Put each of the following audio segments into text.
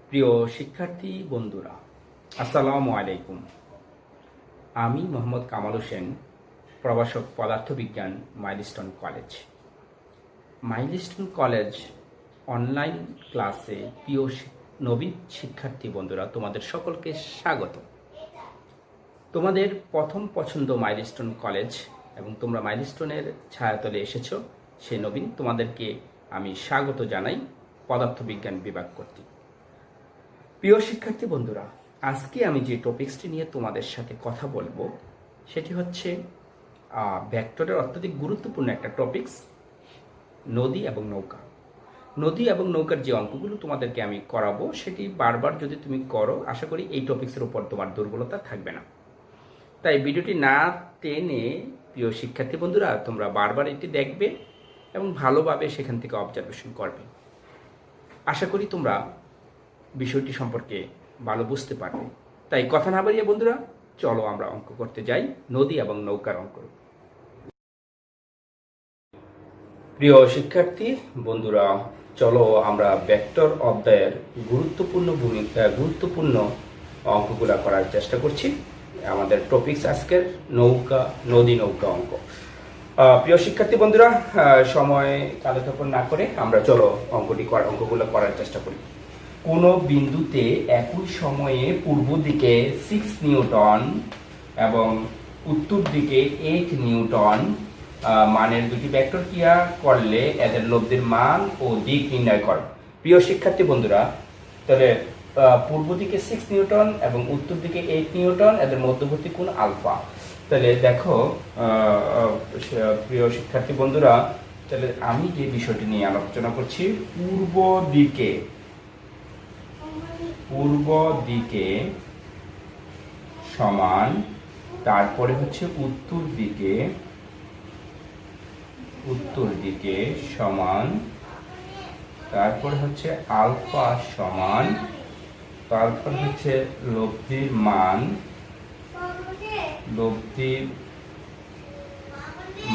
প্রিয় শিক্ষার্থী বন্ধুরা, আসসালামু আলাইকুম। আমি মোহাম্মদ কামাল হোসেন, প্রভাষক পদার্থবিজ্ঞান, milestone college. Milestone college online ক্লাসে প্রিয় নবীন শিক্ষার্থী বন্ধুরা, তোমাদের সকলকে স্বাগত। তোমাদের প্রথম পছন্দ মাইলস্টোন কলেজ এবং তোমরা মাইলস্টোনের ছায়াতলে এসেছো, সেই নবীন তোমাদেরকে আমি স্বাগত জানাই পদার্থবিজ্ঞান বিভাগ কর্তৃক। প্রিয় শিক্ষার্থী বন্ধুরা, আজকে আমি যে টপিক্সটি নিয়ে তোমাদের সাথে কথা বলবো সেটি হচ্ছে ভেক্টরের অত্যধিক গুরুত্বপূর্ণ একটা টপিক্স, নদী এবং নৌকা। নদী এবং নৌকার যে অঙ্কগুলো তোমাদেরকে আমি করাবো সেটি বারবার যদি তুমি করো, আশা করি এই টপিক্সের উপর তোমার দুর্বলতা থাকবে না। তাই ভিডিওটি না টেনে প্রিয় শিক্ষার্থী বন্ধুরা তোমরা বারবার এটি দেখবে এবং ভালোভাবে সেখান থেকে অবজারভেশন করবে। আশা করি তোমরা বিষয়টি সম্পর্কে ভালো বুঝতে পারবে। তাই কথা না বাড়িয়ে বন্ধুরা, চলো আমরা অঙ্ক করতে যাই, নদী এবং নৌকার অঙ্ক। প্রিয় শিক্ষার্থী বন্ধুরা, চলো আমরা ভেক্টর অধ্যায়ের গুরুত্বপূর্ণ অঙ্কগুলা করার চেষ্টা করছি। আমাদের টপিকস আজকের নদী নৌকা অঙ্ক। প্রিয় শিক্ষার্থী বন্ধুরা, সময় কালক্ষেপণ না করে আমরা চলো অঙ্কগুলো করার চেষ্টা করি। কোনো বিন্দুতে একই সময়ে পূর্ব দিকে 6 নিউটন এবং উত্তর দিকে 8 নিউটন মানের দুটি ভেক্টর ক্রিয়া করলে এদের লব্ধির মান ও দিক নির্ণয় কর। প্রিয় শিক্ষার্থী বন্ধুরা, তাহলে পূর্ব দিকে 6 নিউটন এবং উত্তর দিকে 8 নিউটন, এদের মধ্যবর্তী কোণ আলফা। তাহলে দেখো প্রিয় শিক্ষার্থী বন্ধুরা, তাহলে আমি যে বিষয়টি নিয়ে আলোচনা করছি, পূর্ব দিকে সমান, তারপরে হচ্ছে উত্তর দিকে সমান, তারপরে হচ্ছে আলফা সমান, তারপর হচ্ছে লব্ধির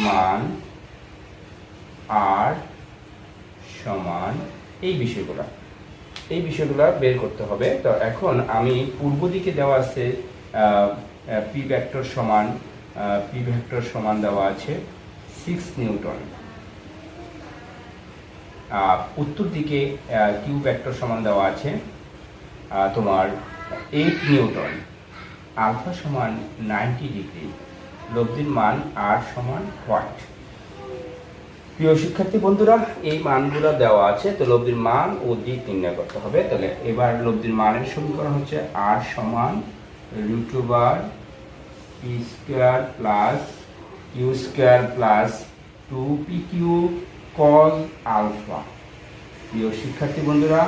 মান আর সমান। এই বিষয়গুলো বের করতে হবে। তো এখন আমি পূর্ব দিকে দেওয়া আছে পি ভেক্টর সমান দেওয়া আছে 6 নিউটন, উত্তর দিকে কিউ ভেক্টর সমান দেওয়া আছে তোমার 8 নিউটন, আলফা সমান 90 ডিগ্রি, লব্ধির মান আর সমান হোয়াট। প্রিয় শিক্ষার্থী বন্ধুরা, এই মানগুলো দেওয়া আছে, তো লব্ধির মান ও দিক নির্ণয় করতে হবে। তাহলে এবার লব্ধির মানের সমীকরণ হচ্ছে আর সমান √/p² plus Q square plus 2pq cos alpha. প্রিয় শিক্ষার্থী বন্ধুরা,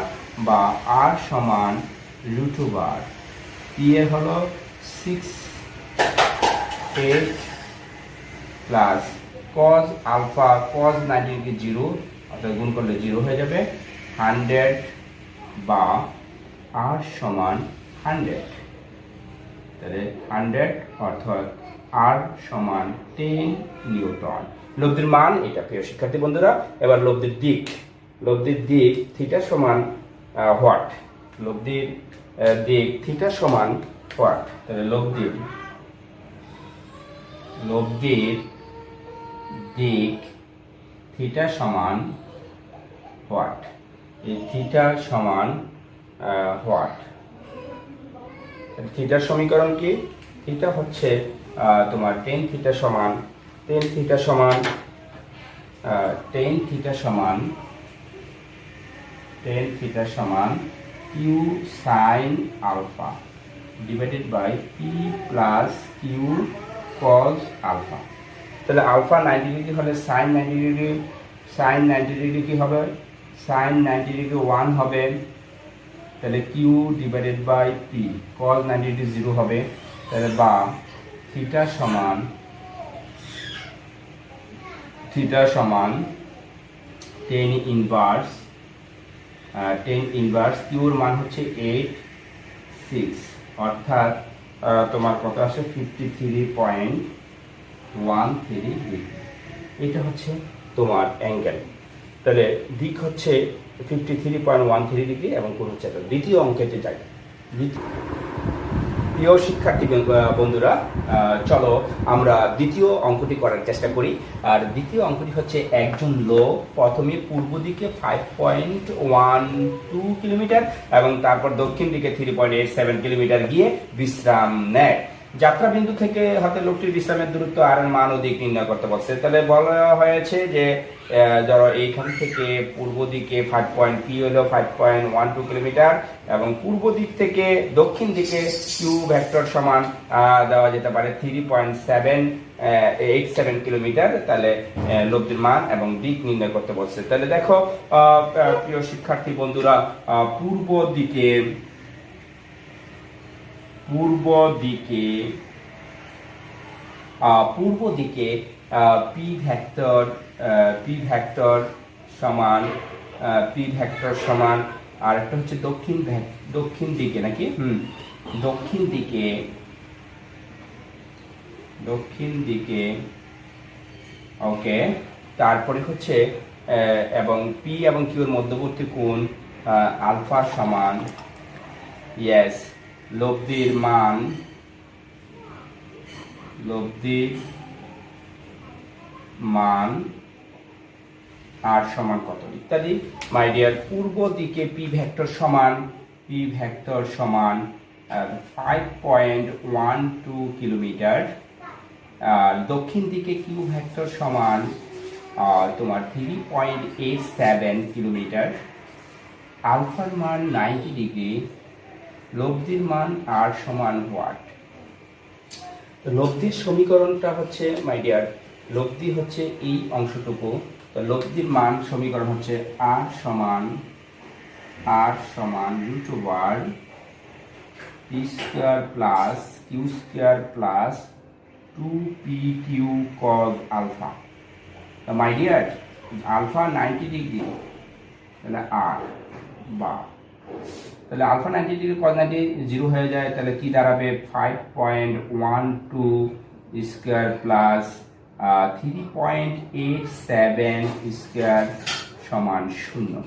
বা আর সমান √/, পি এর হলো 6 plus cos alpha, cos 90 degree 0, অর্থাৎ গুণ করলে 0 হয়ে যাবে, 100 বা আর সমান 100। তাহলে 100 অর্থাৎ আর সমান 10 নিউটন। লব্ধির মান এটা প্রিয় শিক্ষার্থী বন্ধুরা। এবার লব্ধির দিক থিটা সমান হোয়াট, লব্ধির দিক থিটা সমান হোয়াট। তাহলে লব্ধির দিক থিটা সমান হোয়াট, এই থিটা সমান হোয়াট। থিটার সমীকরণ কি? থিটা হচ্ছে তোমার tan থিটা সমান q sine alpha divided by P plus q cos alpha. তাহলে আলফা 90 ডিগ্রি হলে সাইন 90 ডিগ্রি কি হবে? সাইন 90 ডিগ্রি 1 হবে। তাহলে q divided by p, cos 90 degree 0 হবে। তাহলে বা থিটা সমান tan ইনভার্স কিউর মান হচ্ছে 8.6, অর্থাৎ তোমার কত আসে 53.13 ডিগ্রি। এটা হচ্ছে তোমার অ্যাঙ্গেল। তাহলে দিক হচ্ছে 53.13 ডিগ্রি এবং কোণ হচ্ছে এত। দ্বিতীয় অঙ্কেতে যাই। প্রিয় শিক্ষার্থী বন্ধুরা, চলো আমরা দ্বিতীয় অঙ্কটি করার চেষ্টা করি। আর দ্বিতীয় অঙ্কটি হচ্ছে একজন লোক প্রথমে পূর্ব দিকে 5.12 কিলোমিটার এবং তারপর দক্ষিণ দিকে 3.87 কিলোমিটার গিয়ে বিশ্রাম নেয়। যাত্রা বিন্দু থেকে হাতে লোকটির বিশ্রামের দূরত্ব আর এর মান ও দিক নির্ণয় করতে বলছে। তাহলে বলা হয়েছে যে ধরো এইখান থেকে পূর্ব দিকে পি হলো 5.12 কিলোমিটার এবং পূর্ব দিক থেকে দক্ষিণ দিকে কিউ ভেক্টর সমান দেওয়া যেতে পারে 3.87 কিলোমিটার। তাহলে লোকটির মান এবং দিক নির্ণয় করতে বলছে। তাহলে দেখো প্রিয় শিক্ষার্থী বন্ধুরা, পূর্ব দিকে পি ভেক্টর সমান আর একটা হচ্ছে দক্ষিণ দিকে নাকি দক্ষিণ দিকে ওকে। তারপরে হচ্ছে এবং পি এবং কিউ এর মধ্যবর্তী কোণ আলফা সমান ইয়েস লব্ধির মান আর সমান কত ইত্যাদি। মাই ডিয়ার, পূর্ব দিকে পি ভেক্টর সমান 5.12 কিলোমিটার, আর দক্ষিণ দিকে কিউ ভেক্টর সমান তোমার 3.87 কিলোমিটার, আলফার মান 90 ডিগ্রি, লব্ধির মান আর সমান হোয়াট। লব্ধির সমীকরণটা হচ্ছে মাই ডিয়ার, লব্ধি হচ্ছে এই অংশটুকু। তো লব্ধির মান সমীকরণ হচ্ছে আর সমান √ওভার p square plus Q square plus 2pq cos alpha. তো মাই ডিয়ার, আলফা 90 ডিগ্রি, তাহলে আর বা তাহলে আলফা 90 ডিগ্রি cos 90 0 হয়ে যায়। তাহলে কি দাঁড়াবে 5.12 স্কয়ার প্লাস 3.87 স্কয়ার সমান 0,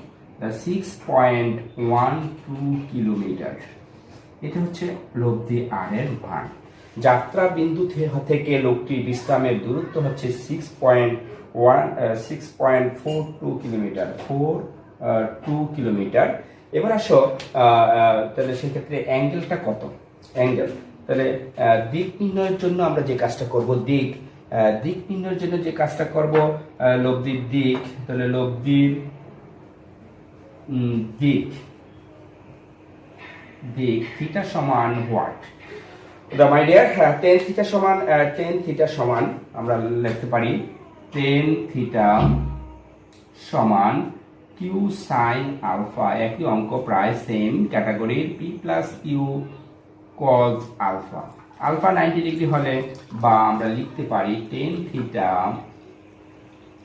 6.12 কিলোমিটার। এটা হচ্ছে লব্ধি আর এর মান। যাত্রা বিন্দু থেকে লোকটির বিশ্রামের দূরত্ব হচ্ছে 6.42 কিলোমিটার 2 কিলোমিটার। এবার আসো তাহলে সেক্ষেত্রে অ্যাঙ্গেলটা কত? অ্যাঙ্গেল তাহলে দিক নির্ণয়ের জন্য আমরা যে কাজটা করব, দিক নির্ণয়ের জন্য যে কাজটা করব, লব্ধির দিক, তাহলে লব্ধির দিক থিটা সমান what my dear? tan theta সমান আমরা লিখতে পারি tan থিটা সমান কিউ সাইন আলফা, একই অঙ্ক প্রায় সেম ক্যাটাগরির, p plus Q cos alpha. Alpha 90 degree হলে বা আমরা লিখতে পারি tan থিটা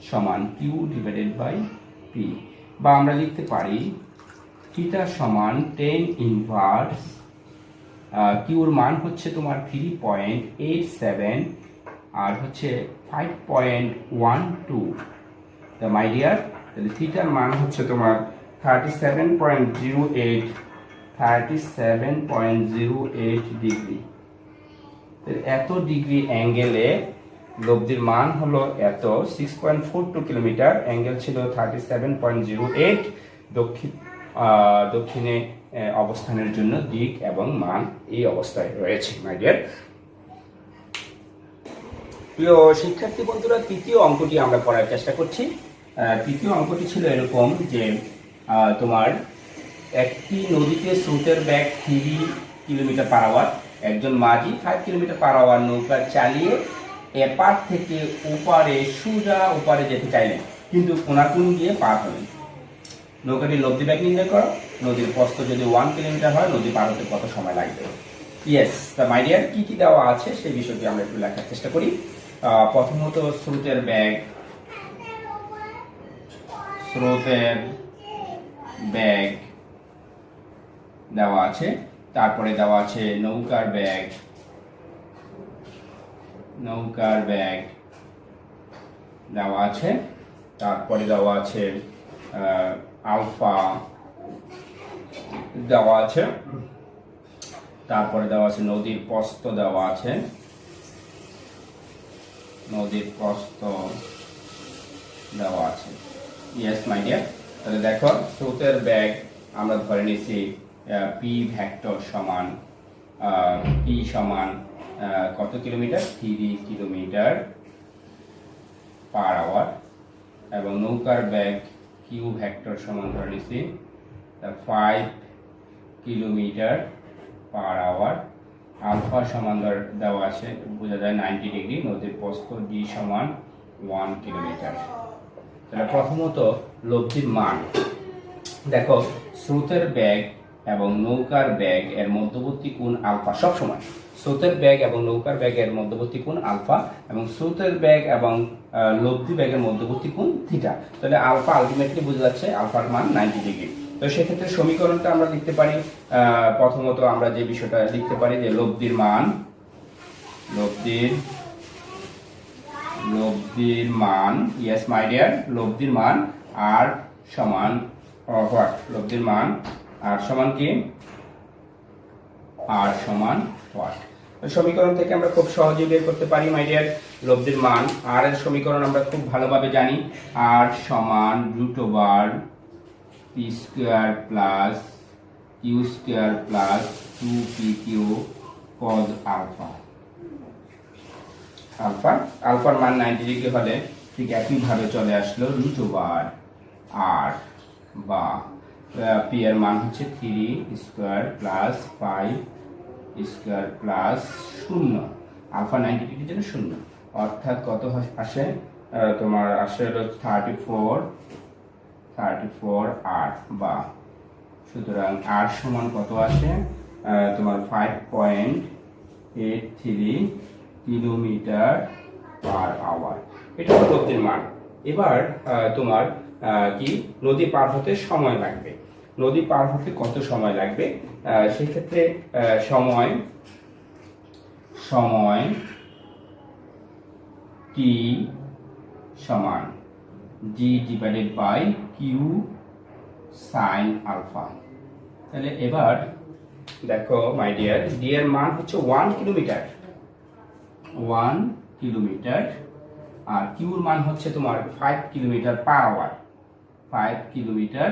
সমান কিউ ডিভাইডেড বাই পি, বা আমরা লিখতে পারি থিটা সমান tan ইনভার্স কিউর মান হচ্ছে তোমার 3.87 আর হচ্ছে 5.12। তো মাই ডিয়ার, তাহলে থিটার মান হচ্ছে তোমার 37.08 ডিগ্রি। এত ডিগ্রি অ্যাঙ্গেলে লব্ধির মান হলো এত 6.42 কিলোমিটার, অ্যাঙ্গেল ছিল 37.08, দক্ষিণে অবস্থানের জন্য দিক এবং মান এই অবস্থায় রয়েছে। মাই ডিয়ার প্রিয় শিক্ষার্থী বন্ধুরা, তৃতীয় অঙ্কটি আমরা করার চেষ্টা করছি। তৃতীয় অঙ্কটি ছিল এরকম যে তোমার একটি নদীতে স্রোতের বেগ 3 কিলোমিটার পার আওয়ার, একজন মাঝি 5 কিলোমিটার পার আওয়ার নৌকা চালিয়ে এপার থেকে সোজা ওপারে যেতে চাইলেন, কিন্তু কোনাকুনি গিয়ে পার হলেন। নৌকাটির লব্ধি বেগ নির্ণয় করো। নদীর প্রস্থ যদি 1 কিলোমিটার হয়, নদী পার হতে কত সময় লাগবে? ইয়েস, তা মাই ডিয়ার, কি কি দেওয়া আছে সেই বিষয়টি আমরা একটু লেখার চেষ্টা করি। প্রথমত স্রোতের বেগ দেওয়া আছে, তারপরে দেওয়া আছে নৌকার বেগ দেওয়া আছে, তারপরে দেওয়া আছে আলফা দেওয়া আছে, তারপরে দেওয়া আছে নদীর প্রস্থ দেওয়া আছে, নদীর প্রস্থ দেওয়া আছে। ইয়েস মাই ডিয়ার, তাহলে দেখো স্রোতের বেগ আমরা ধরে নিয়েছি পি ভেক্টর সমান পি সমান কত কিলোমিটার, 3 কিলোমিটার পার আওয়ার, এবং নৌকার বেগ কিউ ভেক্টর সমান ধরে নিয়েছি 5 কিলোমিটার পার আওয়ার। আলফা সমান দেওয়া আছে, বোঝা যায় 90 ডিগ্রি। নদীর প্রস্থ ডি সমান 1 কিলোমিটার। তাহলে প্রথমত লব্ধির মান দেখো, স্রোতের বেগ এবং নৌকার বেগ এর মধ্যবর্তী কোণ আলফা। সবসময় স্রোতের বেগ এবং নৌকার বেগের মধ্যবর্তী কোণ আলফা, এবং স্রোতের বেগ এবং লব্ধি বেগের মধ্যবর্তী কোণ থিটা। তাহলে আলফা আলটিমেটলি বোঝা যাচ্ছে আলফার মান 90 ডিগ্রি। তো সেক্ষেত্রে সমীকরণটা আমরা লিখতে পারি, প্রথমত আমরা যে বিষয়টা লিখতে পারি যে লব্ধির মান, লব্ধির মান, ইয়েস মাই ডিয়ার, লব্ধির মান আর সমান হোয়াট, লব্ধির মান আর সমান কি, আর সমান হোয়াট। সমীকরণ থেকে আমরা খুব সহজেই বের করতে পারি মাই ডিয়ার লব্ধির মান। আর এর সমীকরণ আমরা খুব ভালোভাবে জানি, আর সমান √/p² plus q² plus 2pq cos alpha. আলফার মান 90 ডিগ্রি হলে ঠিক একইভাবে চলে আসলো √/r, বা পি এর মান হচ্ছে 3² প্লাস 5² প্লাস 0। আলফা 90 ডিগ্রির জন্য 0, অর্থাৎ কত আসে, তোমার আসে হলো 34r, বা সুতরাং আর সমান কত আসে তোমার 5.83 কিলোমিটার পার আওয়ার। এটা হলো লব্ধির মান। এবার তোমার কি নদী পার হতে সময় লাগবে, নদী পার হতে কত সময় লাগবে, সেক্ষেত্রে সময় টি সমান g/q sin আলফা। তাহলে এবার দেখো মাই ডিয়ার, ডি এর মান হচ্ছে 1 কিলোমিটার, আর কিউর মান হচ্ছে তোমার 5 kilometre per hour, 5 kilometre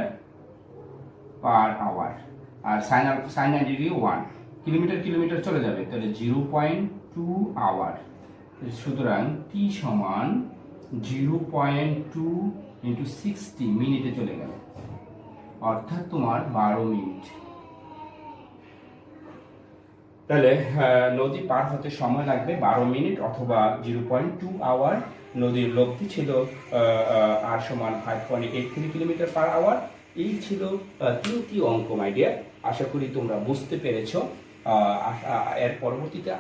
per hour. আর সাইন 90 ডিগ্রি 1 কিলোমিটার চলে যাবে, তাহলে 0.2 আওয়ার। সুতরাং টি সমান 0.2 × 60 মিনিটে চলে গেল, অর্থাৎ তোমার 12 মিনিট। তাহলে নদী পার হতে সময় লাগবে 12 মিনিট অথবা 0.2 আওয়ার। নদীর লব্ধি ছিল আর সমান 5.83 কিলোমিটার পার আওয়ার। এই ছিল 3টি অঙ্ক মাই ডিয়ার। আশা করি তোমরা বুঝতে পেরেছ। এর পরবর্তীতে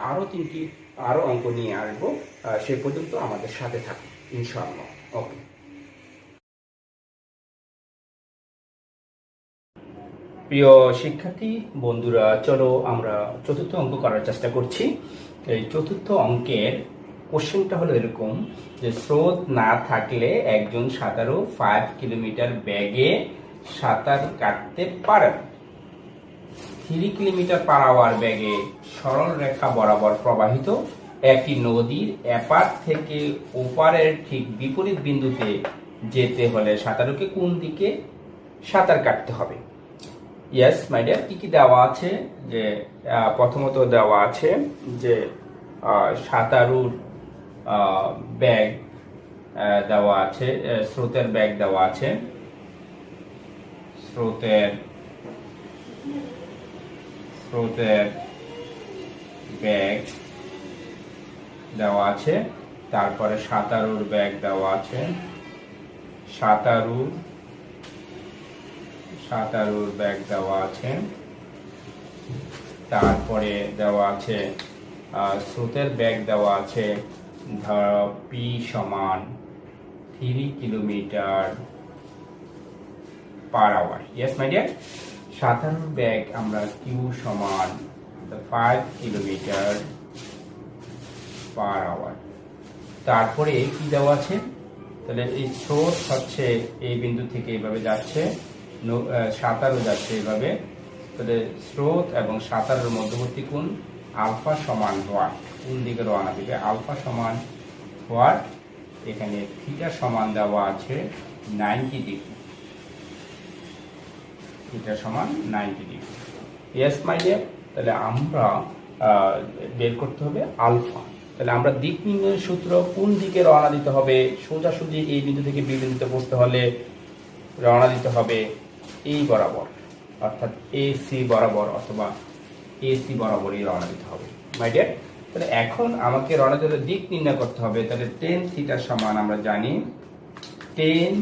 আরো অঙ্ক নিয়ে আসবো, সে পর্যন্ত আমাদের সাথে থাকুন ইনশাআল্লাহ। ওকে। প্রিয় শিক্ষার্থী বন্ধুরা, চলো আমরা চতুর্থ অঙ্ক করার চেষ্টা করছি। এই চতুর্থ অঙ্কের কোশ্চেনটা হলো এরকম যে, স্রোত না থাকলে একজন সাঁতারু 5 কিলোমিটার বেগে সাঁতার কাটতে পারেন। 3 কিলোমিটার পার আওয়ার বেগে সরল রেখা বরাবর প্রবাহিত একটি নদীর এপার থেকে ওপারের ঠিক বিপরীত বিন্দুতে যেতে হলে সাঁতারুকে কোন দিকে সাঁতার কাটতে হবে? ইয়েস মাই ডিয়ার, কি দেওয়া আছে, যে প্রথমত দেওয়া আছে যে সাঁতারুর ব্যাগ দেওয়া আছে, স্রোতের ব্যাগ দেওয়া আছে, স্রোতের ব্যাগ দেওয়া আছে, তারপরে সাঁতারুর ব্যাগ দেওয়া আছে, সাঁতারুর ব্যাগ দেওয়া আছে, তারপরে দেওয়া আছে স্রোতের ব্যাগ দেওয়া আছে, ধরো পি সমান 3 kilometre per hour. Yes my dear, সাঁতারুর ব্যাগ আমরা কিউ সমান 5 কিলোমিটার পার আওয়ার। তারপরে কি দেওয়া আছে, তাহলে এই স্রোত হচ্ছে এই বিন্দু থেকে এইভাবে যাচ্ছে, সাঁতারু যাচ্ছে এভাবে, তাহলে স্রোত এবং সাঁতারের মধ্যবর্তী কোণ আলফা সমান হোয়াট, কোন দিকে রওনা দিবে, আলফা সমান হোয়াট, এখানে থিটা সমান দেওয়া আছে 90 ডিগ্রি, থিটা সমান 90 ডিগ্রি। ইয়েস মাই ডিয়ার, তাহলে আমরা বের করতে হবে আলফা। তাহলে আমরা দিক নির্ণয়ের সূত্র, কোন দিকে রওনা দিতে হবে, সোজাসুজি এই বিন্দু থেকে বি বিন্দুতে বসতে হলে রওনা দিতে হবে এই বরাবর, অর্থাৎ এসি বরাবর অথবা এসি বরাবরই রওনা দিতে হবে মাই ডিয়ার। তাহলে এখন আমাকে রওনা দিতে দিক নির্ণয় করতে হবে। তাহলে টেন থিটা সমান আমরা জানি টেন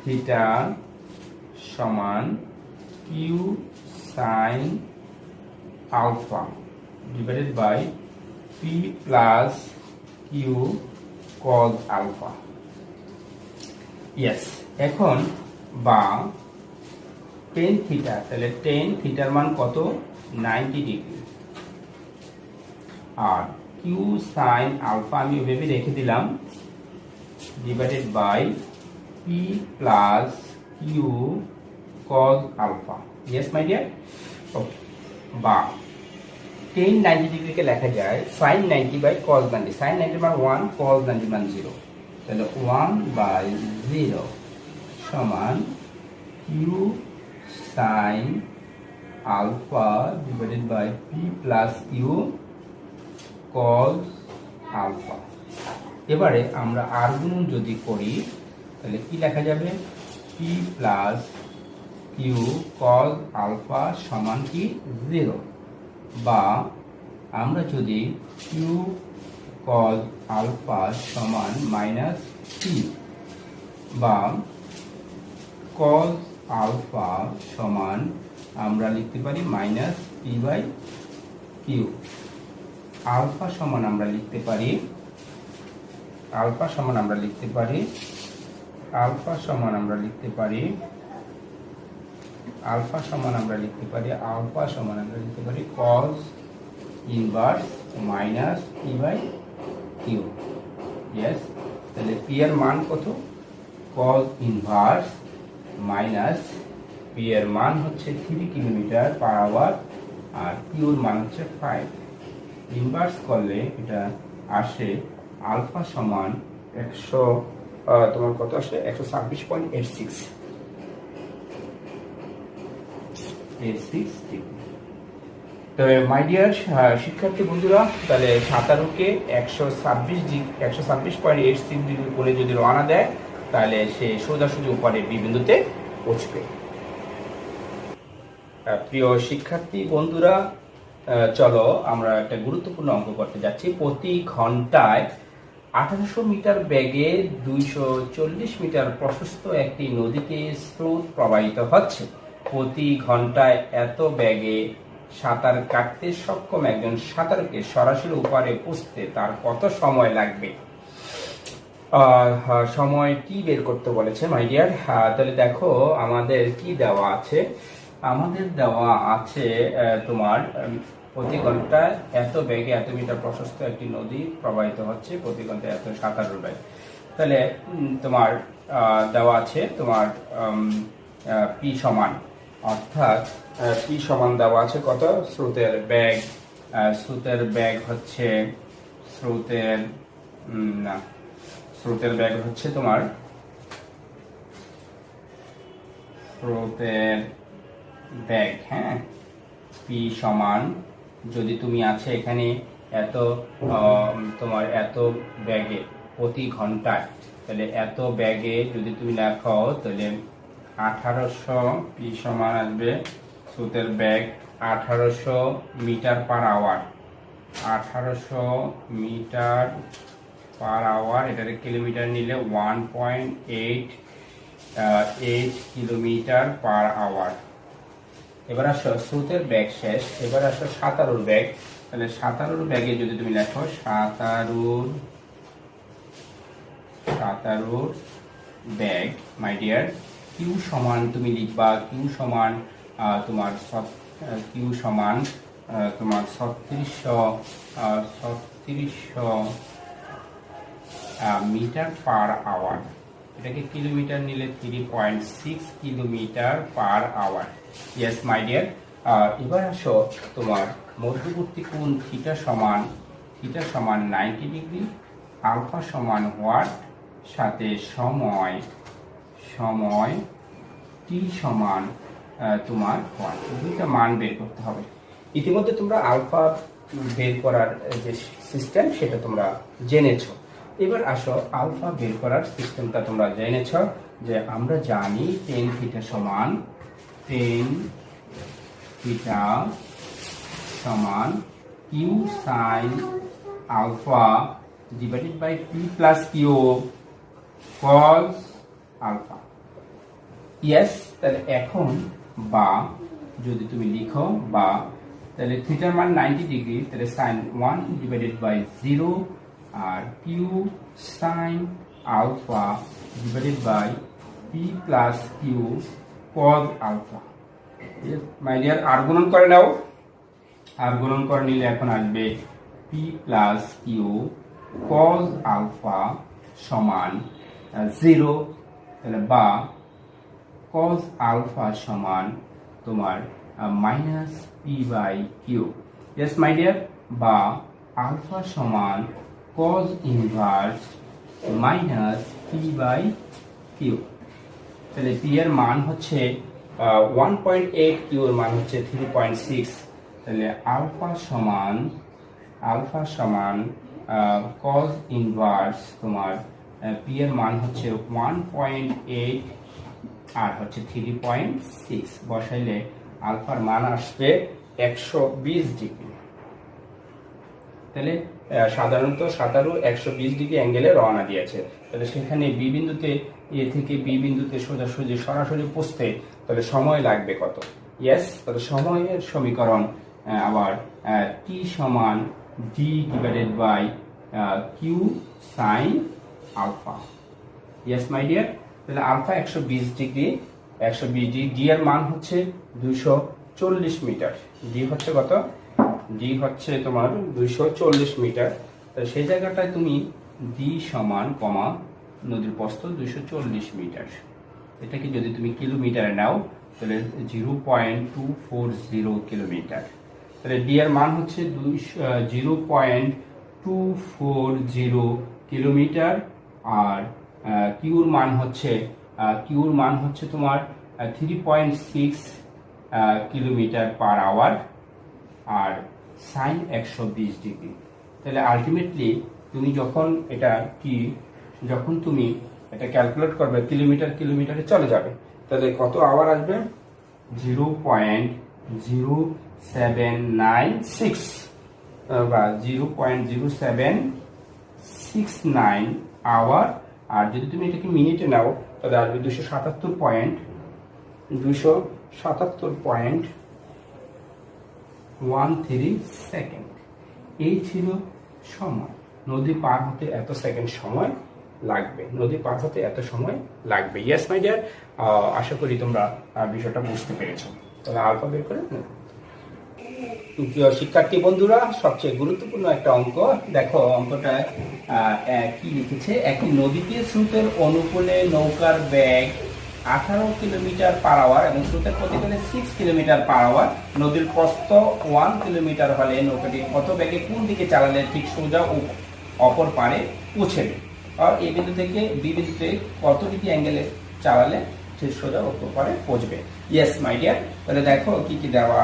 থিটা সমান q sine alpha divided by P plus Q cos alpha. Yes, এখন বা টেন থিটা, তাহলে টেন থিটার মান কত, 90 ডিগ্রি, আর কিউ সাইন আলফা আমি ওইভাবে রেখে দিলাম divided by P plus Q cos alpha. Yes my dear, okay. বা টেন 90 ডিগ্রিকে লেখা যায় সাইন 90 বাই কজ 90, সাইন 90 মান 1, কজ 90 মান 0, তাহলে 1/0 সমান q sine alpha divided by P plus Q cos alpha. এবারে আমরা আর গুণন যদি করি তাহলে কি লেখা যাবে, p plus Q cos alpha সমান কি 0, বা আমরা যদি কিউ কজ আলফা সমান মাইনাস পি, বা কজ আলফা সমান আমরা লিখতে পারি minus P by q. Alpha সমান আমরা লিখতে পারি, আলফা সমান আমরা লিখতে পারি, আলফা সমান আমরা লিখতে পারি, আলফা সমান আমরা লিখতে পারি, আলফা সমান আমরা লিখতে পারি cos inverse minus P by Q. Yes, তাহলে পি এর মান কত, কজ ইনভার্স মাইনাস পি এর মান হচ্ছে 3 কিলোমিটার পার আওয়ার, আর কিউর মান হচ্ছে 5। ইনভার্স করলে এটা আসে আলফা সমান 100, তোমার কত আসে 126.86 তবে মাই ডিয়ার শিক্ষার্থী বন্ধুরা, তাহলে সাঁতারুকে 126.86 ডিগ্রি করে যদি রওনা দেয় তাহলে সে সোজাসুজি উপরে বি বিন্দুতে পৌঁছবে। প্রিয় শিক্ষার্থী বন্ধুরা, চলো আমরা একটা গুরুত্বপূর্ণ অঙ্ক করতে যাচ্ছি। প্রতি ঘন্টায় 1800 মিটার বেগে 240 মিটার প্রশস্ত একটি নদীতে স্রোত প্রবাহিত হচ্ছে। প্রতি ঘন্টায় এত বেগে সাঁতার কাটতে সক্ষম একজন সাঁতারুকে সরাসরি উপরে পৌঁছতে তার কত সময় লাগবে? সময় কি বের করতে বলেছে মাই ডিয়ার। তাহলে দেখো আমাদের কি দেওয়া আছে, আমাদের দেওয়া আছে তোমার প্রতি ঘন্টায় এত বেগে এত মিটার প্রশস্ত একটি নদী প্রবাহিত হচ্ছে, প্রতি ঘন্টায় এত সাঁতারুর বেগ। তাহলে তোমার দেওয়া আছে তোমার পি সমান, অর্থাৎ পি সমান দেওয়া আছে কত, স্রোতের বেগ, স্রোতের বেগ হচ্ছে স্রোতের বেগ হচ্ছে তোমার স্রোতের বেগ, হ্যাঁ, পি সমান যদি তুমি আছে এখানে এত তোমার এত বেগে প্রতি ঘন্টায়, তাহলে এত বেগে যদি তুমি লেখো তাহলে 1800, পি সমান আসবে স্রোতের বেগ 1800 metre per hour, 1800 metre per hour, এটাকে কিলোমিটার নিলে 1.8 কিলোমিটার পার আওয়ার। এবার আসো স্রোতের বেগ শেষ, এবার আসো সাঁতারুর বেগ। তাহলে সাঁতারুর বেগে যদি তুমি লেখো সাঁতারুর বেগ মাই ডিয়ার, কিউ সমান তুমি লিখবা কিউ সমান তোমার 3600 মিটার পার আওয়ার, এটাকে কিলোমিটার নিলে 3.6 kilometre per hour. Yes my dear. এবার আসো তোমার মধ্যবর্তী কোণ থিটা সমান 90 ডিগ্রি, আলফা সমান হোয়াট, সাথে সময় টি সমান তোমার হোয়াট, দুইটা মান বের করতে হবে। ইতিমধ্যে তোমরা আলফা বের করার যে সিস্টেম সেটা তোমরা জেনেছো। এবার আসো আলফা বের করার সিস্টেমটা তোমরা জেনেছ যে আমরা জানি টেন থিটা সমান q sine alpha divided by P plus Q cos alpha. Yes, তাহলে এখন বা যদি তুমি লিখো বা, তাহলে থিটার মান 90 ডিগ্রি, তাহলে সাইন 1 ডিভাইডেড বাই 0 আর Q sine alpha divided by P plus Q cos alpha. My dear, আর গুণন করে নাও। আর গুণন করে নিলে এখন আসবে P plus Q cos alpha সমান 0, তাহলে বা কজ আলফা সমান তোমার minus P by Q. Yes my dear, বা আলফা সমান cos inverse minus P by Q. তাহলে পি এর মান হচ্ছে 1.8, কিউ এর মান হচ্ছে 3.6। তাহলে আলফা সমান কজ ইনভার্স তোমার পি এর মান হচ্ছে 1.8 আর হচ্ছে 3.6। বসাইলে আলফার মান আসবে 120 ডিগ্রি। তাহলে সাধারণত 120 ডিগ্রি অ্যাঙ্গেলে রওনা দিয়েছে। তাহলে সেখানে বি বিন্দুতে, এ থেকে বি বিন্দুতে সোজাসুজি সরাসরি পৌঁছতে তাহলে সময় লাগবে কত? ইয়েস, তাহলে সময়ের সমীকরণ আবার টি সমান d divided by q sine alpha. Yes my dear, তাহলে আলফা 120 ডিগ্রি, ডি এর মান হচ্ছে 240 মিটার। ডি হচ্ছে কত? ডি হচ্ছে তোমার 240 মিটার। তাহলে সেই জায়গাটায় তুমি ডি সমান কমা নদীর প্রস্থ 240 মিটার, এটাকে যদি তুমি কিলোমিটারে নাও তাহলে 0.240 কিলোমিটার। তাহলে ডি এর মান হচ্ছে 0.240 কিলোমিটার আর কিউর মান হচ্ছে তোমার 3.6 কিলোমিটার পার আওয়ার আর সাইন 120 ডিগ্রি। তাহলে আলটিমেটলি তুমি যখন তুমি এটা ক্যালকুলেট করবে কিলোমিটারে চলে যাবে, তাহলে কত আওয়ার আসবে? 0.0796 বা 0.0769 আওয়ার। আর যদি তুমি এটাকে মিনিটে নাও তাহলে আসবে 277.13 সেকেন্ড। এই ছিল সময়। নদী পার হতে এত সেকেন্ড সময় লাগবে। ইয়েস মাই ডিয়ার, আশা করি তোমরা বিষয়টা বুঝতে পেরেছো। তাহলে আলফা বের করে শিক্ষার্থী বন্ধুরা, সবচেয়ে গুরুত্বপূর্ণ একটা অঙ্ক দেখো। অঙ্কটা কি লিখেছে? একটি নদীতে স্রোতের অনুকূলে নৌকার বেগ 18 কিলোমিটার পার আওয়ার এবং স্রোতের প্রতিকূলে 6 কিলোমিটার পার আওয়ার। নদীর প্রস্থ 1 কিলোমিটার হলে নৌকাটি কত বেগে কোন দিকে চালালে ঠিক সোজা অপর পারে পৌঁছবে? আর এই বিন্দু থেকে বি বিন্দুতে কত ডিগ্রি অ্যাঙ্গেলে চালালে ঠিক সোজা অপর পারে পৌঁছবে? ইয়েস মাই ডিয়ার, তাহলে দেখো কি কি দেওয়া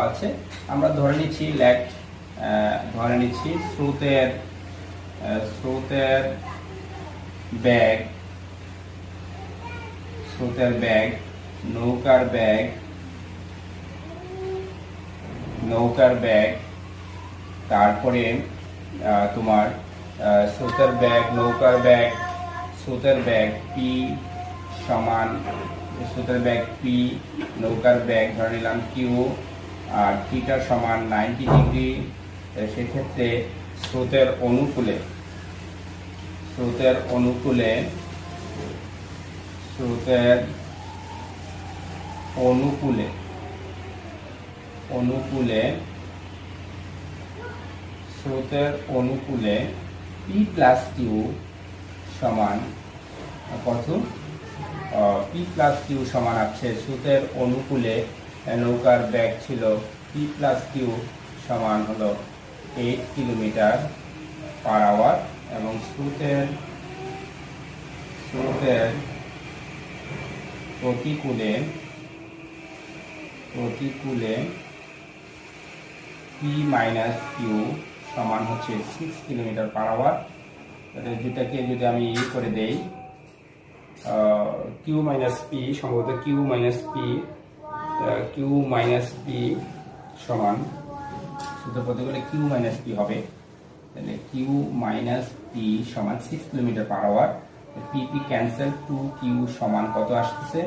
আছে। আমরা ধরে নিচ্ছি স্রোতের বেগ নৌকার বেগ তারপরে তোমার স্রোতের বেগ পি সমান নৌকার বেগ ধরে নিলাম কিউ আর থিটা সমান 90 ডিগ্রি। সেক্ষেত্রে স্রোতের অনুকূলে পি প্লাস কিউ সমান কত পি প্লাস কিউ সমান আছে স্রোতের অনুকূলে নৌকার ব্যাগ ছিল পি প্লাস কিউ সমান হলো 8 কিলোমিটার পার আওয়ার এবং স্রোতের প্রতিকূলে পি মাইনাস কিউ সমান হচ্ছে 6 কিলোমিটার পার আওয়ার। যেটাকে যদি আমি করে দেই কিউ মাইনাস পি, সম্ভবত কিউ মাইনাস পি সমান সূত্র প্রতিকূলে কিউ মাইনাস পি হবে, তাহলে কিউ মাইনাস পি সমান 6 kilometre per hour. P p cancel, 2 q সমান কত আসতেছে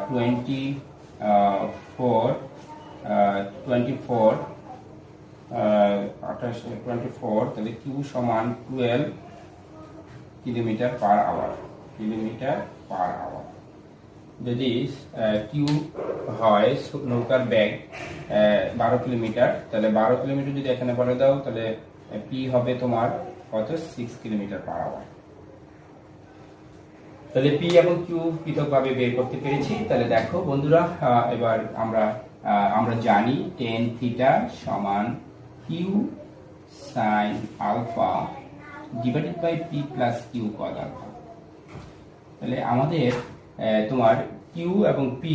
24 তাহলে কিউ সমান 12 কিলোমিটার পার আওয়ার। যদি কিউ হয় নৌকার ব্যাগ 12 কিলোমিটার, তাহলে 12 কিলোমিটার যদি এখানে বলে দাও তাহলে পি হবে তোমার কত 6 কিলোমিটার পার আওয়ার। তাহলে পি এবং কিউ পৃথকভাবে বের করতে পেরেছি। তাহলে দেখো বন্ধুরা, এবার আমরা জানি tan থিটা সমান q sine alpha divided by P plus Q cos alpha. তাহলে আমাদের তোমার কিউ এবং পি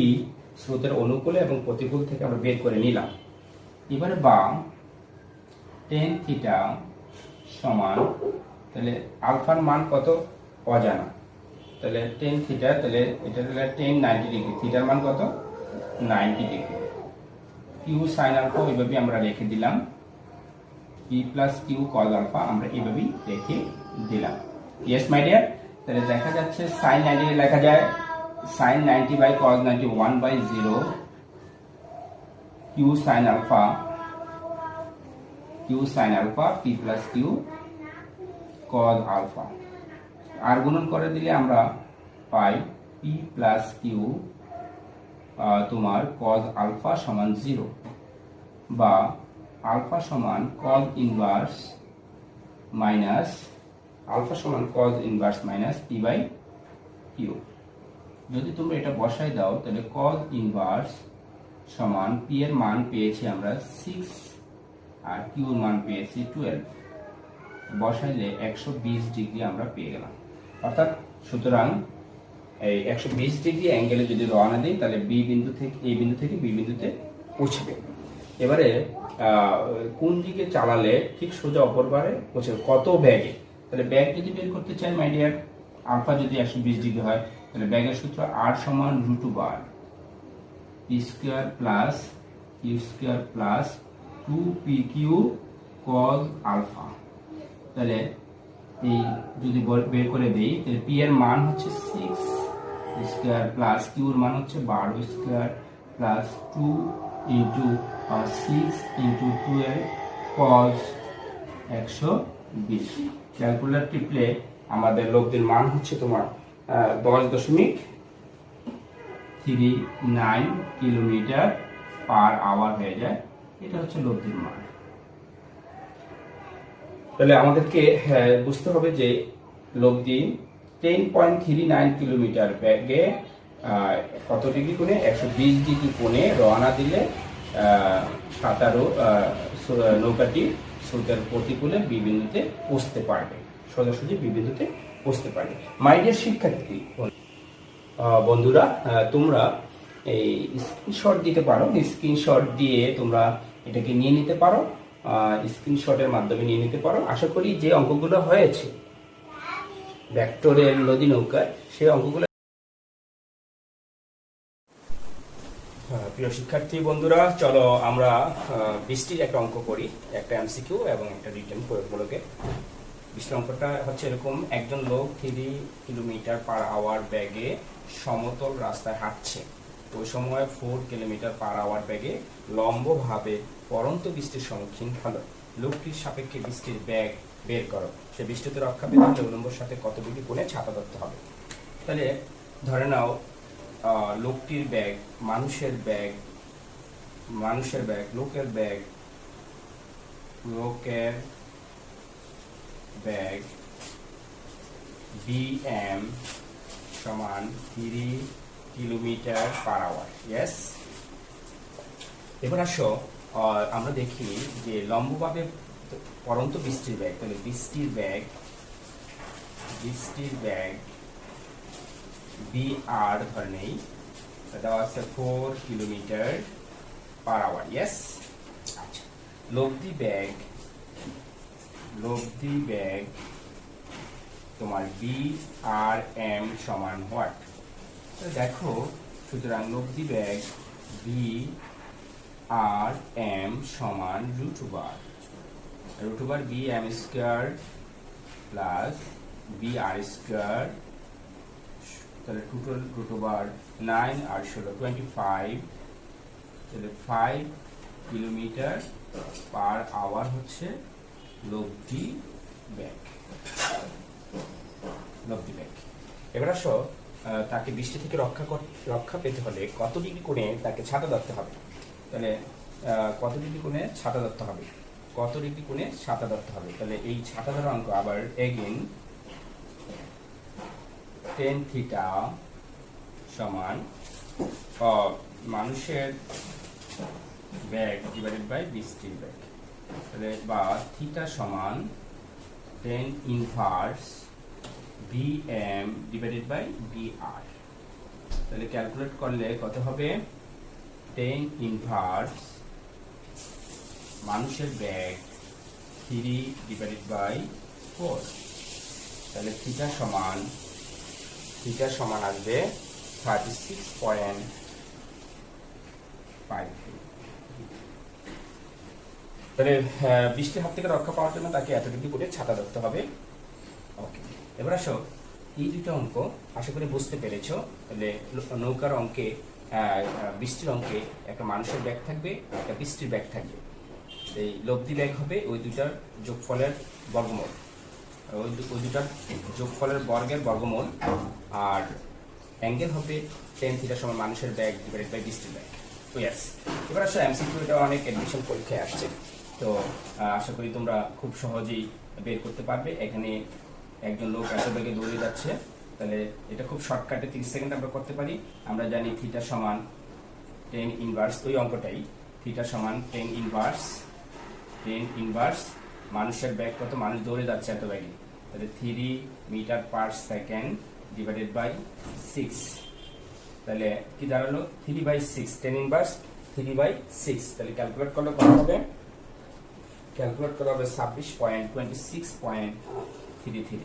স্রোতের অনুকূলে এবং প্রতিকূল থেকে আমরা বের করে নিলাম। এবারে বাম tan থিটা সমান, তাহলে আলফার মান কত অজানা, তাহলে tan থিটা, তাহলে এটা হলো tan 90 ডিগ্রি, থিটার মান কত 90 ডিগ্রি। কিউ সাইন আলফা এইভাবে আমরা রেখে দিলাম, p plus Q cos alpha আমরা এইভাবেই রেখে দিলাম। ইয়েস মাই ডিয়ার, তাহলে দেখা যাচ্ছে সাইন 90 লেখা যায় sine 90 by cos 90 1/0 Q sine alpha P plus Q cos alpha. আর গুণন করে দিলে আমরা পাই পি প্লাস কিউ তোমার কজ আলফা সমান 0 বা আলফা সমান cos inverse minus P by Q. যদি তোমরা এটা বসাই দাও তাহলে কজ ইনভার্স সমান পি এর মান পেয়েছি আমরা 6 আর কিউ এর মান পেয়েছি 12, বসাইলে 120 ডিগ্রি আমরা পেয়ে গেলাম। অর্থাৎ সুতরাং এই 120 ডিগ্রি অ্যাঙ্গেলে যদি রওনা দিই তাহলে বি বিন্দু থেকে এই বিন্দু থেকে বি বিন্দুতে পৌঁছবে। এবারে কোন দিকে চালালে ঠিক সোজা অপর পারে পৌঁছবে, কত ব্যাগে, তাহলে ব্যাগ যদি বের করতে চাই মাই ডিয়ার, আলফা যদি 120 ডিগ্রি হয় তাহলে ব্যাগের সূত্র আর সমান √2 P square plus Q square plus 2পি কিউ কজ আলফা। তাহলে এই যদি বের করে দেই তাহলে পি এর মান হচ্ছে 6 স্কয়ার প্লাস কিউ এর মান হচ্ছে 12 square plus 2 into 6 into 12 cos 120। Calculator টিপলে আমাদের লব্ধির মান হচ্ছে তোমার 10.39 কিলোমিটার পার আওয়ার হয়ে যায়। এটা হচ্ছে লব্ধির মান। তাহলে আমাদেরকে বুঝতে হবে যে লব্ধি 10.39 কিলোমিটার ব্যাগে কত ডিগ্রি কোণে 120 ডিগ্রি কোণে রওনা দিলে 17 নৌকাটি স্রোতের প্রতিকূলে বি বিন্দুতে পৌঁছতে পারবে, সোজাসুজি বি বিন্দুতে পৌঁছতে পারবে। মাই ডিয়ার শিক্ষার্থী বন্ধুরা, তোমরা এই স্ক্রিনশট দিতে পারো, স্ক্রিনশট দিয়ে তোমরা এটাকে নিয়ে নিতে পারো, স্ক্রিনশটের মাধ্যমে নিয়ে নিতে পারো। আশা করি যে অঙ্কগুলো হয়েছে ভেক্টরের নদী নৌকায় সেই অঙ্কগুলো। প্রিয় শিক্ষার্থী বন্ধুরা, চলো আমরা 20টির একটা অঙ্ক করি, একটা এমসিকিউ এবং একটা রিটেন প্রয়োগমূলকে। 20 অঙ্কটা হচ্ছে এরকম, একজন লোক 3 কিলোমিটার পার আওয়ার ব্যাগে সমতল রাস্তায় হাঁটছে। ওই সময় 4 কিলোমিটার পার আওয়ার ব্যাগে লম্বভাবে পড়ন্ত বৃষ্টির সম্মুখীন হলো। লোকটির সাপেক্ষে বৃষ্টির ব্যাগ বের করো। সে বৃষ্টিতে রক্ষা পেতে হলে উলম্বর সাথে কত ডিগ্রি কোণে ছাতা ধরতে হবে। তাহলে ধরে নাও লোকটির ব্যাগ, মানুষের ব্যাগ, লোকের ব্যাগ BM সমান 3 কিলোমিটার পার আওয়ার। ইয়েস। এবার আসো আমরা দেখি যে লম্বভাবে পরন্ত বৃষ্টির বেগ, তাহলে বৃষ্টির বেগ বি আর ধরে নেই, দেওয়া আছে 4 কিলোমিটার পার আওয়ার। ইয়েস। আচ্ছা, লব্ধি বেগ তোমার বি আর এম সমান হোয়াট? দেখো, সুতরাং লব্ধি বেগ বি আর এম সমান √/, B M square plus B R square, তাহলে টোটাল √9 আর 16 25, তাহলে 5 কিলোমিটার পার আওয়ার হচ্ছে লব্ধি বেগ। এবার আসো, তাকে বৃষ্টি থেকে রক্ষা পেতে হলে কত ডিগ্রি কোণে তাকে ছাতা ধরতে হবে? তাহলে কত ডিগ্রি কোণে ছাতা ধরতে হবে? তাহলে এই ছাতা ধরার অঙ্ক আবার এগেইন tan থিটা সমান মানুষের বেগ ডিভাইডেড বাই বৃষ্টির বেগ, তাহলে বা থিটা সমান tan inverse bm divided by br। তাহলে ক্যালকুলেট করলে কত হবে? tan ইনভার্স মানুষের বেগ 3 ডিভাইডেড বাই 4, তাহলে থিটা সমান আসবে 36.5। তাহলে বৃষ্টির হাত থেকে রক্ষা পাওয়ার জন্য তাকে এত ডিগ্রি করে ছাতা ধরতে হবে। ওকে, এবার আসো, এই দুটো অঙ্ক আশা করি বুঝতে পেরেছো। তাহলে নৌকার অঙ্কে, বৃষ্টির অঙ্কে একটা মানুষের ব্যাগ থাকবে, একটা বৃষ্টির ব্যাগ থাকবে। এই লব্ধি ব্যাগ হবে ওই দুটার যোগফলের বর্গমূল, বর্গের বর্গমূল, আর অ্যাঙ্গেল হবে tan থিটা সমান মানুষের ব্যাগ ডিভাইডেড বাই বৃষ্টির ব্যাগ। ইয়েস। এবার আসলে এমসিকিউ, এটা অনেক অ্যাডমিশন পরীক্ষায় আসছে, তো আশা করি তোমরা খুব সহজেই বের করতে পারবে। এখানে একজন লোক এত বেগে দৌড়ে যাচ্ছে, তাহলে এটা খুব শর্টকাটে 30 সেকেন্ড আমরা করতে পারি। আমরা জানি থিটা সমান tan ইনভার্স, ওই অঙ্কটাই, থিটা সমান tan ইনভার্স মানুষের ব্যাগ কত, মানুষ দৌড়ে যাচ্ছে এত বেগে, তাহলে 3 metre per second divided by 6, তাহলে কি দাঁড়ালো 3/6, tan ইনভার্স 3/6, তাহলে ক্যালকুলেট করলে কত হবে? 26.33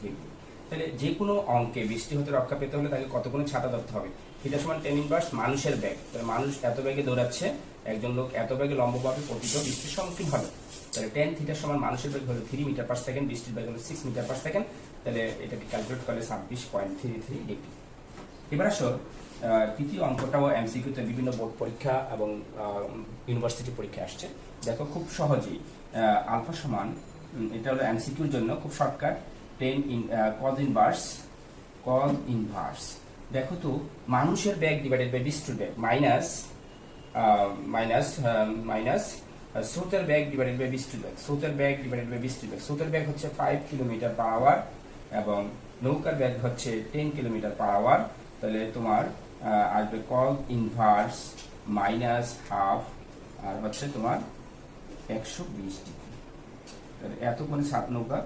ডিগ্রি। তাহলে যে কোনো অঙ্কে বৃষ্টি হতে রক্ষা পেতে হলে তাকে কত কোণে ছাতা ধরতে হবে? থিটা সমান tan ইনভার্স মানুষের ব্যাগ, তাহলে মানুষ এত বেগে দৌড়াচ্ছে, একজন লোক এত বেগে লম্বভাবে পতিত বৃষ্টির সম্মুখীন হবে, তাহলে tan থিটা সমান মানুষের বেগ হলো 3 মিটার পার সেকেন্ড, বৃষ্টির বেগ হলো 6 মিটার পার সেকেন্ড, তাহলে এটাকে ক্যালকুলেট করলে 26.33 ডিগ্রি। এবার আসো, তৃতীয় অঙ্কটাও এমসিকিউতে বিভিন্ন বোর্ড পরীক্ষা এবং ইউনিভার্সিটি পরীক্ষা আসছে। দেখো, খুব সহজেই আলফা সমান, এটা হলো এমসিকিউর জন্য খুব শর্টকাট, cos ইনভার্স। দেখো তো, মানুষের ব্যাগ ডিভাইডেড বাই বৃষ্টির ব্যাগ মাইনাস স্রোতের ব্যাগ ডিভাইডেড বাই বৃষ্টির ব্যাগ, স্রোতের ব্যাগ হচ্ছে 5 কিলোমিটার পার আওয়ার এবং নৌকার ব্যাগ হচ্ছে 10 কিলোমিটার পার আওয়ার। তাহলে তোমার আসবে cos ইনভার্স মাইনাস হাফ আর হচ্ছে তোমার 120 ডিগ্রি। তাহলে এত কোণে নৌকা,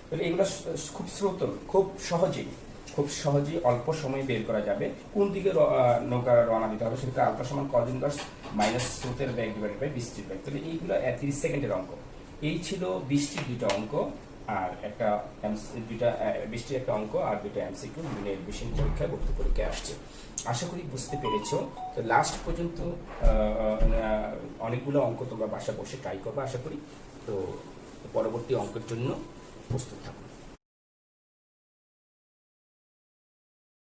তাহলে এগুলো খুব সহজেই অল্প সময় বের করা যাবে। কোন দিকে নৌকা রওনা দিতে হবে সেটা আলফা সমান cos ইনভার্স মাইনাস স্রোতের ব্যাগ ডিভাইডেড বাই বৃষ্টির ব্যাগ। তাহলে এইগুলো 30 সেকেন্ডের অঙ্ক। এই ছিল বৃষ্টির দুটো অঙ্ক, আর একটা বৃষ্টির একটা অঙ্ক আর দুটো এমসিকিউ বিভিন্ন এডমিশন পরীক্ষায়, ভর্তি পরীক্ষায় আসছে। আশা করি বুঝতে পেরেছো। তো লাস্ট পর্যন্ত অনেকগুলো অঙ্ক তোমরা বাসা বসে ট্রাই করবে আশা করি। তো পরবর্তী অঙ্কের জন্য প্রস্তুত থাকো।